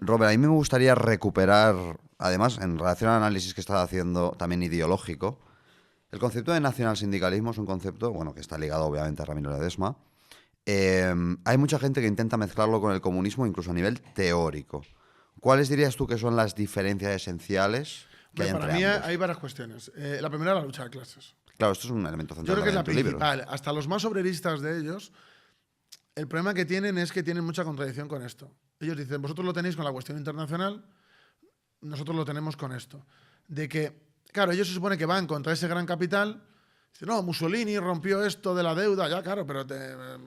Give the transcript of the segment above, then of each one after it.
Robert, a mí me gustaría recuperar, además, en relación al análisis que estás haciendo también ideológico, el concepto de nacionalsindicalismo es un concepto, bueno, que está ligado obviamente a Ramiro Ledesma. Hay mucha gente que intenta mezclarlo con el comunismo incluso a nivel teórico. ¿Cuáles dirías tú que son las diferencias esenciales que hay entre Para mí ambos? hay varias cuestiones. La primera, la lucha de clases. Claro, esto es un elemento Yo central creo que es la también en tu libro. principal. Hasta los más obreristas de ellos, el problema que tienen es que tienen mucha contradicción con esto. Ellos dicen, vosotros lo tenéis con la cuestión internacional, nosotros lo tenemos con esto. De que, claro, ellos se supone que van contra ese gran capital. Dicen, no, Mussolini rompió esto de la deuda. Ya, claro, pero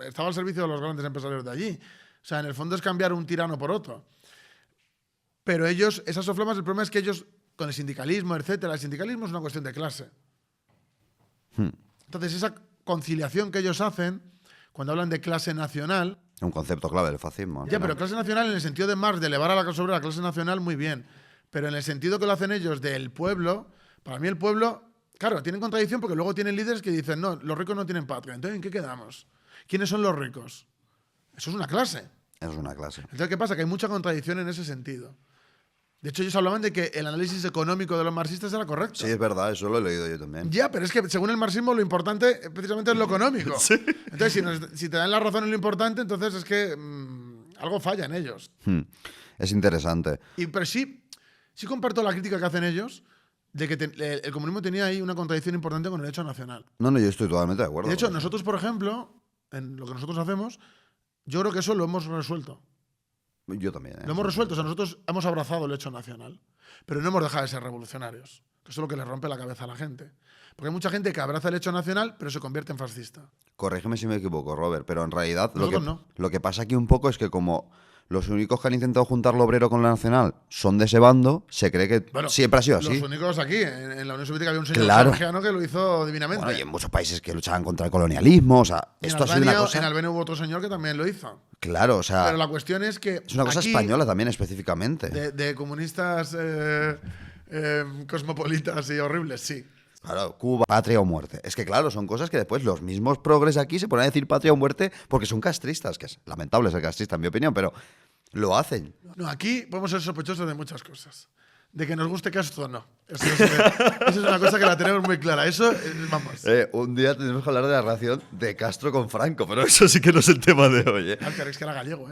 estaba al servicio de los grandes empresarios de allí. O sea, en el fondo es cambiar un tirano por otro. Pero ellos, esas soflamas, el problema es que ellos, con el sindicalismo, etcétera, el sindicalismo es una cuestión de clase. Entonces, esa conciliación que ellos hacen, cuando hablan de clase nacional... Un concepto clave del fascismo. Ya, pero clase nacional en el sentido de Marx, de elevar a la clase obrera, la clase nacional, muy bien. Pero en el sentido que lo hacen ellos del pueblo, para mí el pueblo, claro, tienen contradicción porque luego tienen líderes que dicen, no, los ricos no tienen patria. Entonces, ¿en qué quedamos? ¿Quiénes son los ricos? Eso es una clase. Eso es una clase. Entonces, ¿qué pasa? Que hay mucha contradicción en ese sentido. De hecho, ellos hablaban de que el análisis económico de los marxistas era correcto. Sí, es verdad, eso lo he leído yo también. Ya, pero es que según el marxismo lo importante precisamente es lo económico. Sí. Entonces, si te dan la razón en lo importante, entonces es que algo falla en ellos. Es interesante. Pero sí comparto la crítica que hacen ellos de que el comunismo tenía ahí una contradicción importante con el hecho nacional. No, yo estoy totalmente de acuerdo. De hecho, nosotros, por ejemplo, en lo que nosotros hacemos, yo creo que eso lo hemos resuelto. Yo también. Lo hemos resuelto. O sea, nosotros hemos abrazado el hecho nacional, pero no hemos dejado de ser revolucionarios. Que eso es lo que le rompe la cabeza a la gente. Porque hay mucha gente que abraza el hecho nacional, pero se convierte en fascista. Corrígeme si me equivoco, Robert, pero en realidad No. lo que pasa aquí un poco es que como los únicos que han intentado juntar lo obrero con lo nacional son de ese bando, se cree que siempre ha sido así. Los únicos aquí, en la Unión Soviética había un señor georgiano que lo hizo divinamente. Bueno, y en muchos países que luchaban contra el colonialismo, o sea, esto ha sido una cosa... En Albania hubo otro señor que también lo hizo. Claro, o sea... Pero la cuestión es que... Es una cosa aquí, española también, específicamente. De comunistas cosmopolitas y horribles, sí. Claro, Cuba, patria o muerte. Es que claro, son cosas que después los mismos progres aquí se ponen a decir patria o muerte porque son castristas, que es lamentable ser castrista en mi opinión, pero lo hacen. No, aquí podemos ser sospechosos de muchas cosas. De que nos guste Castro o no. Eso es una cosa que la tenemos muy clara. Eso, vamos. Un día tenemos que hablar de la relación de Castro con Franco, pero eso sí que no es el tema de hoy. Es que era gallego,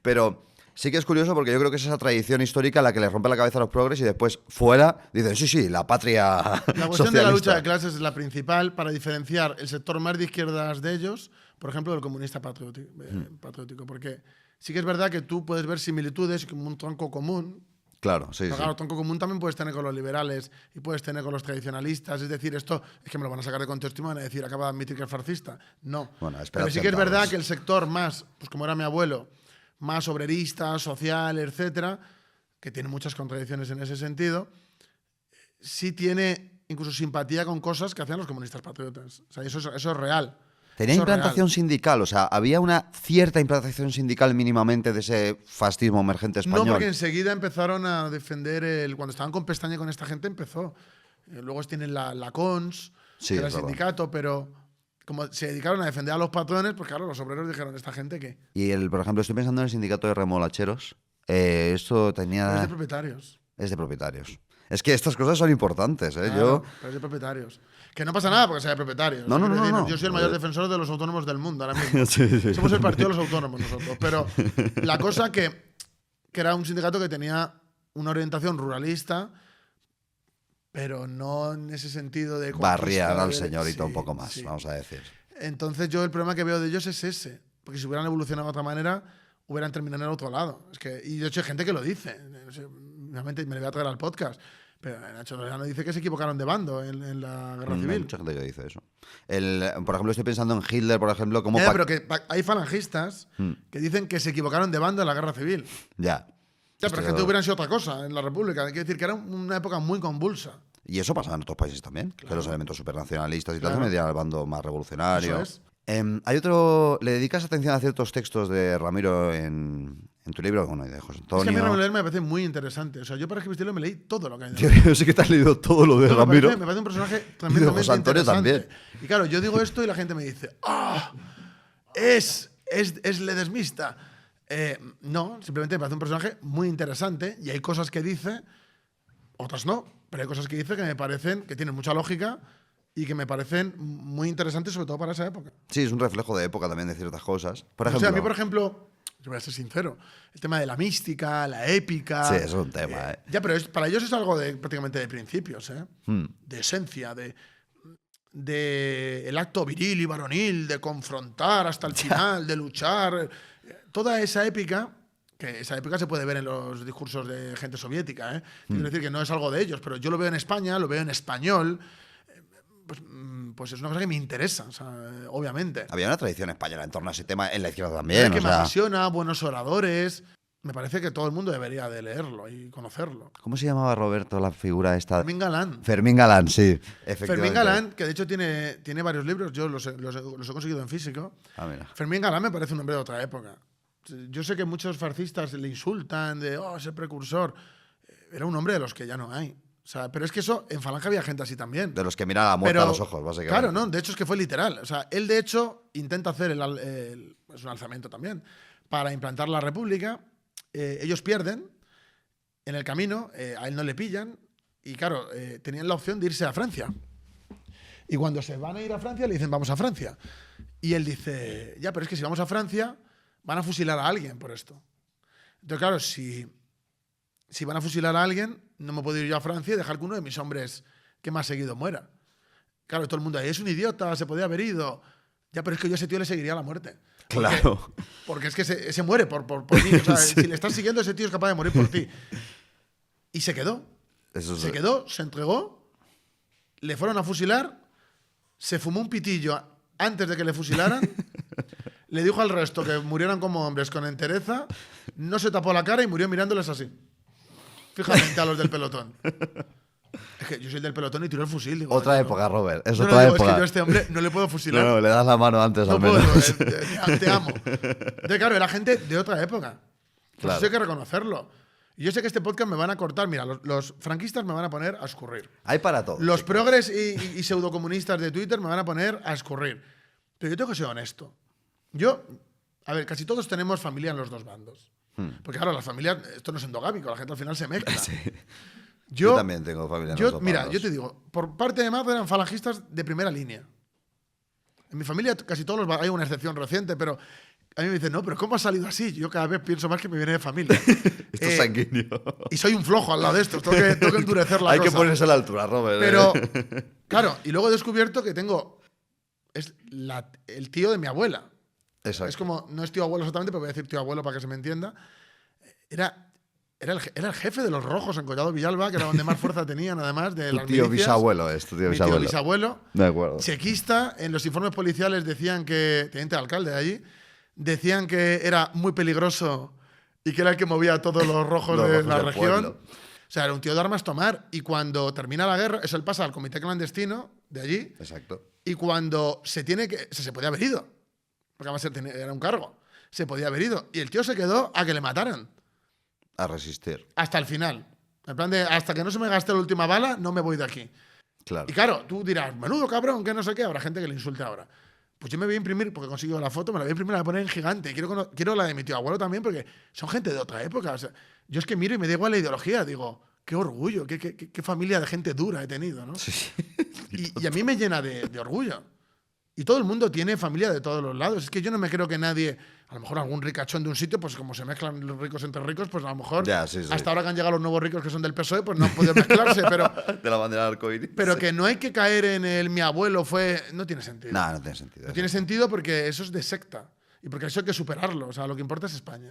Pero sí que es curioso porque yo creo que es esa tradición histórica la que les rompe la cabeza a los progres y después fuera dicen, sí, la patria La cuestión socialista. de la lucha de clases es la principal para diferenciar el sector más de izquierdas de ellos, por ejemplo, del comunista patriótico. Porque sí que es verdad que tú puedes ver similitudes como un tronco común. Claro, sí. Claro, tronco común también puedes tener con los liberales y puedes tener con los tradicionalistas. Es decir, esto es que me lo van a sacar de contexto y me van a decir, acaba de admitir que es fascista. No. Bueno, pero sí que es verdad que el sector más, pues como era mi abuelo, más obrerista, social, etcétera, que tiene muchas contradicciones en ese sentido, sí tiene incluso simpatía con cosas que hacían los comunistas patriotas. O sea, eso es real. Tenía implantación sindical, o sea, había una cierta implantación sindical mínimamente de ese fascismo emergente español. No, porque enseguida empezaron a defender cuando estaban con pestaña con esta gente empezó. Luego tienen la CONS, que era el sindicato, pero como se dedicaron a defender a los patrones, pues claro, los obreros dijeron, ¿esta gente qué? Y por ejemplo, estoy pensando en el sindicato de remolacheros. Esto tenía... Es de propietarios. Es de propietarios. Es que estas cosas son importantes, ¿eh? Claro, pero es de propietarios. Que no pasa nada porque sea de propietarios. No. Yo soy el mayor defensor de los autónomos del mundo ahora mismo. Sí. Somos el partido de los autónomos nosotros. Pero la cosa que era un sindicato que tenía una orientación ruralista, pero no en ese sentido de... Barriar al señorito un poco más, vamos a decir. Entonces yo el problema que veo de ellos es ese. Porque si hubieran evolucionado de otra manera, hubieran terminado en el otro lado. Y de hecho hay gente que lo dice. Realmente me lo voy a traer al podcast. Pero Nacho Lozano dice que se equivocaron de bando en la guerra civil. Hay mucha gente que dice eso. Por ejemplo, estoy pensando en Hitler, por ejemplo, como... Pero que hay falangistas que dicen que se equivocaron de bando en la guerra civil. Ya. Pero es que hubieran sido otra cosa en la República. Hay que decir que era una época muy convulsa. Y eso pasa en otros países también. Claro. Que los elementos supernacionalistas y tal se metían al bando más revolucionario. Eso es. Hay otro... ¿Le dedicas atención a ciertos textos de Ramiro en tu libro? Bueno, y de José Antonio. Es que a mí leerme me parece muy interesante. O sea, yo para escribir este libro me leí todo lo que hay. Yo sé que te has leído todo lo de Ramiro. Me parece un personaje tremendamente José Antonio interesante. también. Y claro, yo digo esto y la gente me dice, es ledesmista. No, simplemente me parece un personaje muy interesante y hay cosas que dice, otras no, pero hay cosas que dice que me parecen que tienen mucha lógica y que me parecen muy interesantes, sobre todo para esa época. Sí, es un reflejo de época también de ciertas cosas. Por O ejemplo, sea, a mí, por ejemplo, yo voy a ser sincero, el tema de la mística, la épica. sí, eso es un tema, ¿eh? Ya, pero para ellos es algo prácticamente de principios, ¿eh? De esencia, de el acto viril y varonil, de confrontar hasta el final, de luchar. Toda esa épica, que esa épica se puede ver en los discursos de gente soviética, ¿eh? Quiero decir que no es algo de ellos, pero yo lo veo en España, lo veo en español. Pues es una cosa que me interesa, o sea, obviamente. Había una tradición española en torno a ese tema en la izquierda también. Que o me sea, apasiona, buenos oradores. Me parece que todo el mundo debería de leerlo y conocerlo. ¿Cómo se llamaba, Roberto, la figura esta? Fermín Galán. Fermín Galán, sí, efectivamente. Fermín Galán, que de hecho tiene varios libros, yo los he conseguido en físico. Ah, mira. Fermín Galán me parece un hombre de otra época. Yo sé que muchos fascistas le insultan de, ese precursor. Era un hombre de los que ya no hay. O sea, pero es que eso, en Falange había gente así también. De los que miran a la muerte a los ojos, básicamente. Claro, no, de hecho es que fue literal. O sea, él de hecho intenta hacer es un alzamiento también, para implantar la república. Ellos pierden en el camino, a él no le pillan, y claro, tenían la opción de irse a Francia. Y cuando se van a ir a Francia, le dicen, vamos a Francia. Y él dice, ya, pero es que si vamos a Francia, van a fusilar a alguien por esto. Entonces, claro, si van a fusilar a alguien, no me puedo ir yo a Francia y dejar que uno de mis hombres que me ha seguido muera. Claro, todo el mundo ahí, es un idiota, se podía haber ido. Ya, pero es que yo a ese tío le seguiría la muerte. Claro. Porque es que se muere por ti. O sea, sí. Si le estás siguiendo, ese tío es capaz de morir por ti. Y se quedó. Se quedó, se entregó, le fueron a fusilar, se fumó un pitillo antes de que le fusilaran, le dijo al resto que murieran como hombres con entereza, no se tapó la cara y murió mirándoles así. Fíjate a los del pelotón. Es que yo soy del pelotón y tiro el fusil. Digo, otra época, Robert. Es no, otra época. Es que yo a este hombre no le puedo fusilar. No, le das la mano antes, no al menos. Puedo, te amo. Entonces, claro, era gente de otra época. Claro. Eso hay que reconocerlo. Y yo sé que este podcast me van a cortar. Mira, los franquistas me van a poner a escurrir. Hay para todo. Los progres y pseudocomunistas de Twitter me van a poner a escurrir. Pero yo tengo que ser honesto. A ver, casi todos tenemos familia en los dos bandos. Porque claro, las familias, esto no es endogámico, la gente al final se mezcla. Sí. Yo también tengo familia en los dos Mira, bandos. yo te digo, por parte de madre eran falangistas de primera línea. En mi familia casi todos hay una excepción reciente, pero a mí me dicen, no, pero ¿cómo ha salido así? Yo cada vez pienso más que me viene de familia. Esto es sanguíneo. Y soy un flojo al lado de esto, tengo que endurecer la cosa. Hay que ponerse a la altura, Robert. Pero, claro, y luego he descubierto que es el tío de mi abuela. Exacto. Es como, no es tío abuelo exactamente, pero voy a decir tío abuelo para que se me entienda. Era el jefe de los rojos en Collado Villalba, que era donde más fuerza tenían, además de las milicias. Bisabuelo es, tu tío bisabuelo. Mi tío bisabuelo. De acuerdo. Chequista, en los informes policiales decían que, teniente alcalde de allí, decían que era muy peligroso y que era el que movía a todos los rojos de la región. Pueblo. O sea, era un tío de armas tomar. Y cuando termina la guerra, eso él pasa al comité clandestino de allí. Exacto. Y cuando se podía haber ido. Porque además era un cargo. Se podía haber ido. Y el tío se quedó a que le mataran. A resistir. Hasta el final. En plan de, hasta que no se me gaste la última bala, no me voy de aquí. Claro. Y claro, tú dirás, menudo cabrón, que no sé qué. Habrá gente que le insulte ahora. Pues yo me voy a imprimir, porque consigo la foto, me la voy a imprimir, la voy a poner en gigante. Quiero la de mi tío abuelo también, porque son gente de otra época. O sea, yo es que miro y me da igual la ideología. Digo, qué orgullo, qué familia de gente dura he tenido, ¿no? Sí. Y a mí me llena de orgullo. Y todo el mundo tiene familia de todos los lados. Es que yo no me creo que nadie, a lo mejor algún ricachón de un sitio, pues como se mezclan los ricos entre ricos, pues a lo mejor hasta ahora que han llegado los nuevos ricos que son del PSOE, pues no han podido mezclarse. Pero, de la bandera arcoíris. Pero sí. que no hay que caer en el mi abuelo fue... No tiene sentido. No tiene sentido. No tiene sentido porque eso es de secta. Y porque eso hay que superarlo. O sea, lo que importa es España.